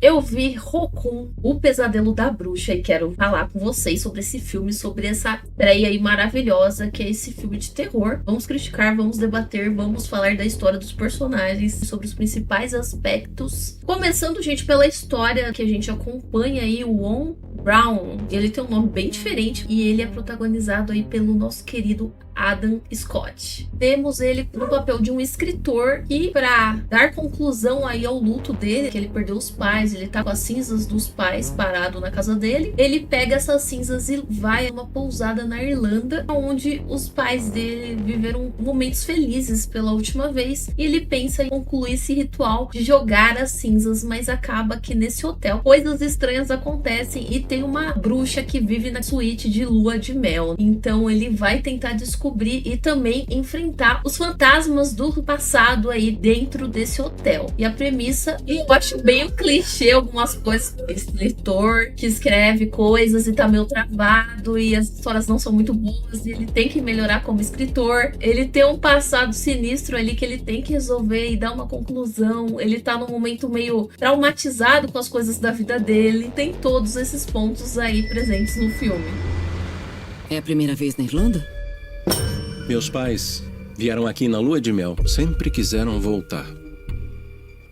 Eu vi Rokun, O Pesadelo da Bruxa, e quero falar com vocês sobre esse filme, sobre essa estreia aí maravilhosa que é esse filme de terror. Vamos criticar, vamos debater, vamos falar da história dos personagens, sobre os principais aspectos. Começando, gente, pela história que a gente acompanha aí, o Won Brown. Ele tem um nome bem diferente e ele é protagonizado aí pelo nosso querido Adam Scott. Temos ele no papel de um escritor que, para dar conclusão aí ao luto dele, que ele perdeu os pais, ele tá com as cinzas dos pais parado na casa dele, ele pega essas cinzas e vai a uma pousada na Irlanda, onde os pais dele viveram momentos felizes pela última vez, e ele pensa em concluir esse ritual de jogar as cinzas, mas acaba que nesse hotel coisas estranhas acontecem e tem uma bruxa que vive na suíte de lua de mel. Então ele vai tentar descobrir e também enfrentar os fantasmas do passado aí dentro desse hotel. E a premissa, eu acho bem o clichê, algumas coisas. Esse leitor que escreve coisas e tá meio travado e as histórias não são muito boas e ele tem que melhorar como escritor. Ele tem um passado sinistro ali que ele tem que resolver e dar uma conclusão. Ele tá num momento meio traumatizado com as coisas da vida dele. Tem todos esses pontos aí presentes no filme. É a primeira vez na Irlanda? Meus pais vieram aqui na lua de mel. Sempre quiseram voltar.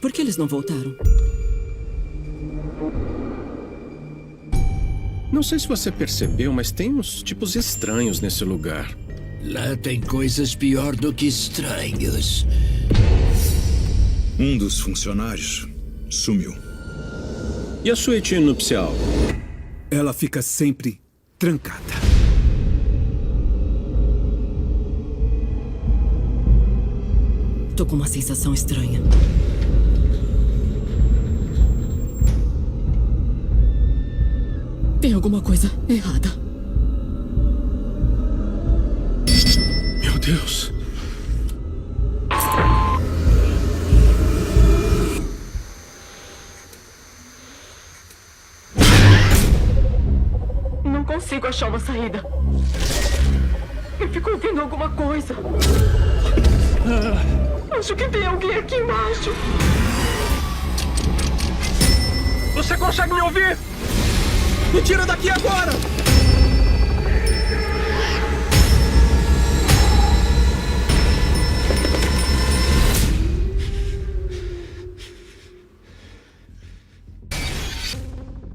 Por que eles não voltaram? Não sei se você percebeu, mas tem uns tipos estranhos nesse lugar. Lá tem coisas pior do que estranhos. Um dos funcionários sumiu. E a suíte nupcial? Ela fica sempre trancada. Tô com uma sensação estranha. Tem alguma coisa errada. Meu Deus. Não consigo achar uma saída. Eu fico ouvindo alguma coisa. Acho que tem alguém aqui embaixo. Você consegue me ouvir? Me tira daqui agora!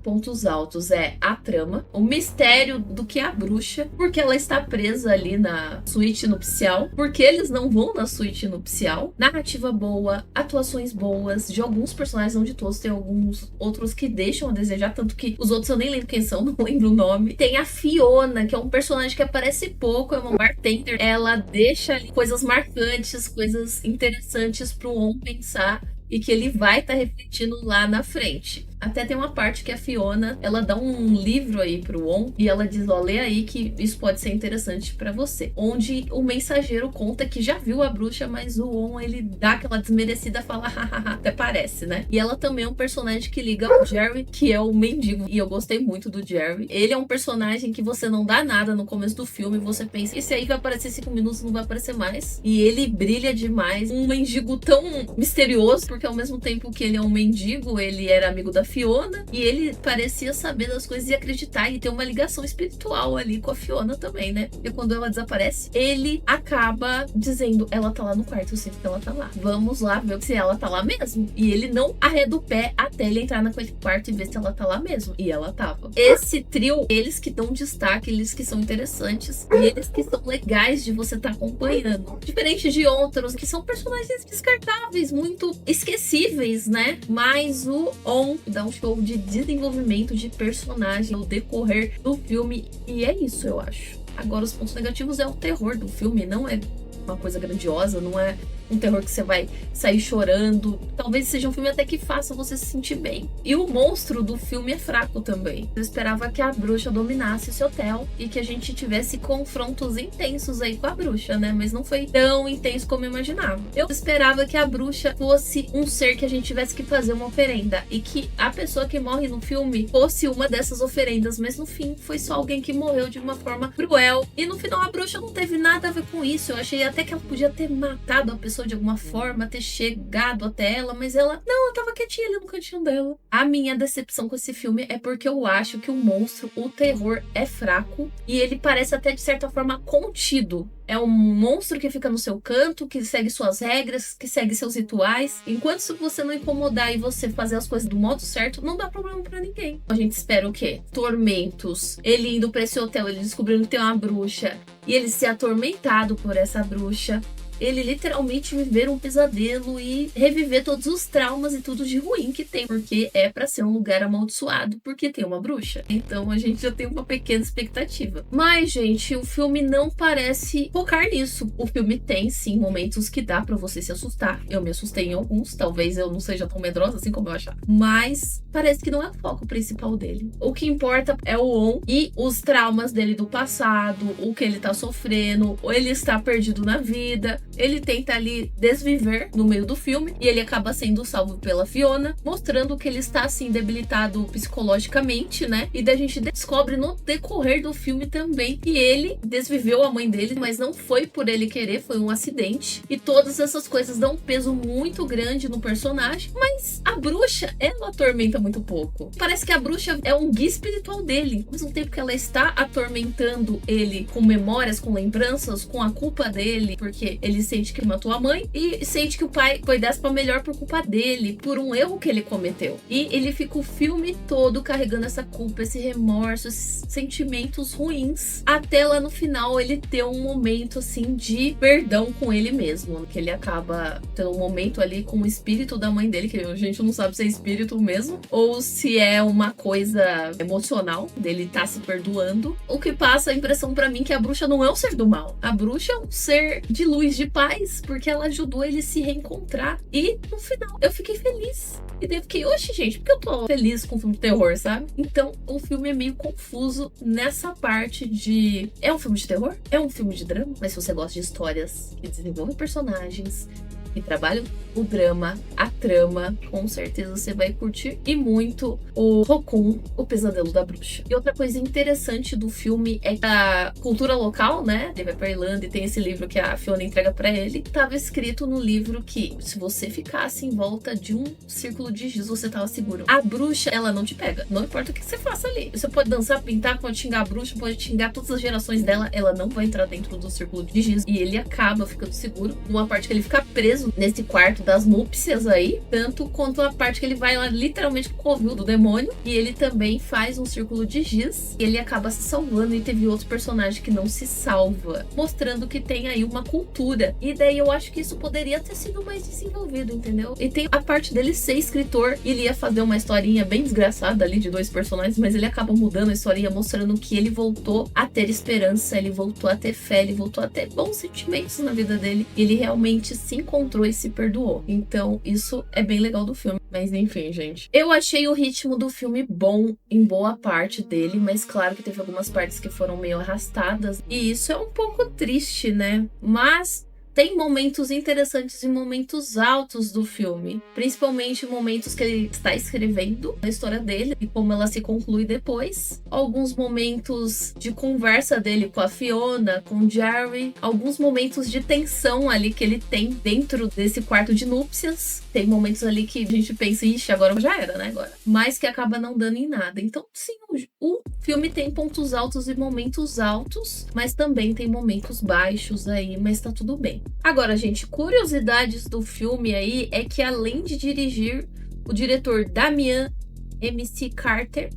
Pontos altos é a trama, o mistério do que é a bruxa, porque ela está presa ali na suíte nupcial, porque eles não vão na suíte nupcial, narrativa boa, atuações boas, de alguns personagens, não de todos, tem alguns outros que deixam a desejar, tanto que os outros eu nem lembro quem são, não lembro o nome. Tem a Fiona, que é um personagem que aparece pouco, é uma bartender, ela deixa ali coisas marcantes, coisas interessantes pro On pensar e que ele vai estar refletindo lá na frente. Até tem uma parte que a Fiona, ela dá um livro aí pro On e ela diz, ó, lê aí que isso pode ser interessante pra você. Onde o mensageiro conta que já viu a bruxa, mas o On, ele dá aquela desmerecida, fala, hahaha, até parece, né? E ela também é um personagem que liga ao Jerry, que é o mendigo. E eu gostei muito do Jerry. Ele é um personagem que você não dá nada no começo do filme, você pensa, esse aí vai aparecer 5 minutos, não vai aparecer mais. E ele brilha demais. Um mendigo tão misterioso, porque ao mesmo tempo que ele é um mendigo, ele era amigo da Fiona e ele parecia saber das coisas e acreditar e ter uma ligação espiritual ali com a Fiona também, né? E quando ela desaparece, ele acaba dizendo, ela tá lá no quarto, eu sei que ela tá lá. Vamos lá ver se ela tá lá mesmo. E ele não arreda o pé até ele entrar naquele quarto e ver se ela tá lá mesmo. E ela tava. Esse trio, eles que dão destaque, eles que são interessantes e eles que são legais de você estar acompanhando. Diferente de outros que são personagens descartáveis, muito esquecíveis, né? Mas o On dá um show de desenvolvimento de personagem no decorrer do filme e é isso, eu acho. Agora, os pontos negativos é o terror do filme, não é uma coisa grandiosa, não é um terror que você vai sair chorando. Talvez seja um filme até que faça você se sentir bem. E o monstro do filme é fraco também. Eu esperava que a bruxa dominasse esse hotel e que a gente tivesse confrontos intensos aí com a bruxa, né? Mas não foi tão intenso como eu imaginava. Eu esperava que a bruxa fosse um ser que a gente tivesse que fazer uma oferenda e que a pessoa que morre no filme fosse uma dessas oferendas, mas no fim foi só alguém que morreu de uma forma cruel. E no final a bruxa não teve nada a ver com isso. Eu achei até que ela podia ter matado a pessoa pessoa de alguma forma ter chegado até ela, mas ela tava quietinha ali no cantinho dela. A minha decepção com esse filme é porque eu acho que o monstro, o terror é fraco e ele parece até de certa forma contido. É um monstro que fica no seu canto, que segue suas regras, que segue seus rituais. Enquanto se você não incomodar e você fazer as coisas do modo certo, não dá problema pra ninguém. A gente espera o quê? Tormentos. Ele indo pra esse hotel, ele descobrindo que tem uma bruxa. E ele ser atormentado por essa bruxa. Ele literalmente viver um pesadelo e reviver todos os traumas e tudo de ruim que tem. Porque é pra ser um lugar amaldiçoado, porque tem uma bruxa. Então a gente já tem uma pequena expectativa. Mas, gente, o filme não parece focar nisso. O filme tem, sim, momentos que dá pra você se assustar. Eu me assustei em alguns, talvez eu não seja tão medrosa assim como eu achava. Mas parece que não é o foco principal dele. O que importa é o On e os traumas dele do passado, o que ele tá sofrendo, ou ele está perdido na vida. Ele tenta ali desviver no meio do filme e ele acaba sendo salvo pela Fiona, mostrando que ele está assim debilitado psicologicamente, né? E daí a gente descobre no decorrer do filme também que ele desviveu a mãe dele, mas não foi por ele querer, foi um acidente. E todas essas coisas dão um peso muito grande no personagem, mas a bruxa, ela atormenta muito pouco. Parece que a bruxa é um guia espiritual dele, ao mesmo tempo que ela está atormentando ele com memórias, com lembranças, com a culpa dele, porque ele sente que matou a mãe e sente que o pai foi déspota melhor por culpa dele, por um erro que ele cometeu. E ele fica o filme todo carregando essa culpa, esse remorso, esses sentimentos ruins, até lá no final ele ter um momento assim de perdão com ele mesmo, que ele acaba tendo um momento ali com o espírito da mãe dele, que a gente não sabe se é espírito mesmo ou se é uma coisa emocional dele tá se perdoando. O que passa a impressão pra mim que a bruxa não é um ser do mal, a bruxa é um ser de luz, de paz, porque ela ajudou ele a se reencontrar. E no final eu fiquei feliz. E daí eu fiquei, oxe, gente, por que eu tô feliz com um filme de terror, sabe? Então o filme é meio confuso nessa parte de... É um filme de terror? É um filme de drama? Mas se você gosta de histórias que desenvolvem personagens, que trabalham o drama, a trama, com certeza você vai curtir e muito o Rokun, o pesadelo da bruxa. E outra coisa interessante do filme é a cultura local, né? Ele vai pra Irlanda e tem esse livro que a Fiona entrega pra ele. Tava escrito no livro que se você ficasse em volta de um círculo de giz, você tava seguro. A bruxa, ela não te pega. Não importa o que você faça ali. Você pode dançar, pintar, pode xingar a bruxa, pode xingar todas as gerações dela, ela não vai entrar dentro do círculo de giz. E ele acaba ficando seguro. Numa parte que ele fica preso nesse quarto das núpcias aí, tanto quanto a parte que ele vai lá literalmente com o covil do demônio, e ele também faz um círculo de giz, e ele acaba se salvando, e teve outro personagem que não se salva, mostrando que tem aí uma cultura, e daí eu acho que isso poderia ter sido mais desenvolvido, entendeu? E tem a parte dele ser escritor, ele ia fazer uma historinha bem desgraçada ali de dois personagens, mas ele acaba mudando a historinha, mostrando que ele voltou a ter esperança, ele voltou a ter fé, ele voltou a ter bons sentimentos na vida dele, ele realmente se encontrou e se perdoou. Então isso é bem legal do filme. Mas enfim, gente, eu achei o ritmo do filme bom em boa parte dele, mas claro que teve algumas partes que foram meio arrastadas, e isso é um pouco triste, né? Mas tem momentos interessantes e momentos altos do filme, principalmente momentos que ele está escrevendo a história dele e como ela se conclui depois. Alguns momentos de conversa dele com a Fiona, com o Jerry, alguns momentos de tensão ali que ele tem dentro desse quarto de núpcias. Tem momentos ali que a gente pensa, ixi, agora já era, né? Agora. Mas que acaba não dando em nada. Então, sim, o filme tem pontos altos e momentos altos, mas também tem momentos baixos aí, mas tá tudo bem. Agora, gente, curiosidades do filme aí é que além de dirigir, o diretor Damian MC Carter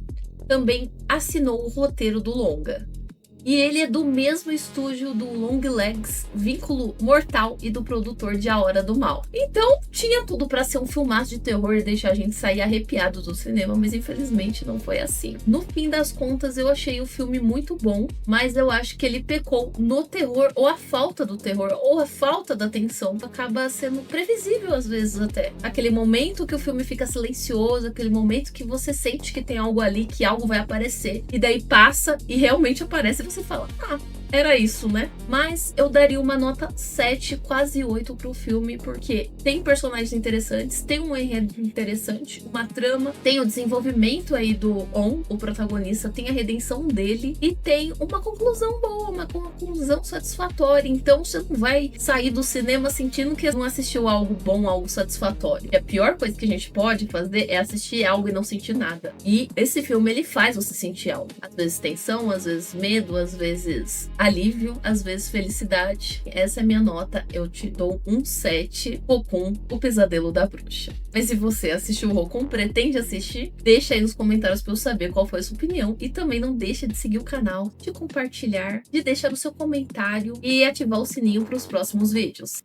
também assinou o roteiro do longa. E ele é do mesmo estúdio do Longlegs, Vínculo Mortal e do produtor de A Hora do Mal. Então, tinha tudo pra ser um filmaço de terror e deixar a gente sair arrepiado do cinema, mas infelizmente não foi assim. No fim das contas, eu achei o filme muito bom, mas eu acho que ele pecou no terror, ou a falta do terror, ou a falta da tensão, acaba sendo previsível às vezes até. Aquele momento que o filme fica silencioso, aquele momento que você sente que tem algo ali, que algo vai aparecer, e daí passa e realmente aparece e você fala, era isso, né? Mas eu daria uma nota 7, quase 8 pro filme, porque tem personagens interessantes, tem um enredo interessante, uma trama, tem o desenvolvimento aí do On, o protagonista, tem a redenção dele e tem uma conclusão boa, uma conclusão satisfatória. Então você não vai sair do cinema sentindo que não assistiu algo bom, algo satisfatório. E a pior coisa que a gente pode fazer é assistir algo e não sentir nada. E esse filme, ele faz você sentir algo. Às vezes tensão, às vezes medo, às vezes alívio, às vezes felicidade. Essa é a minha nota. Eu te dou um 7. Rokun, o pesadelo da bruxa. Mas se você assistiu o Rokun, pretende assistir, deixa aí nos comentários pra eu saber qual foi a sua opinião. E também não deixa de seguir o canal, de compartilhar, de deixar o seu comentário e ativar o sininho para os próximos vídeos.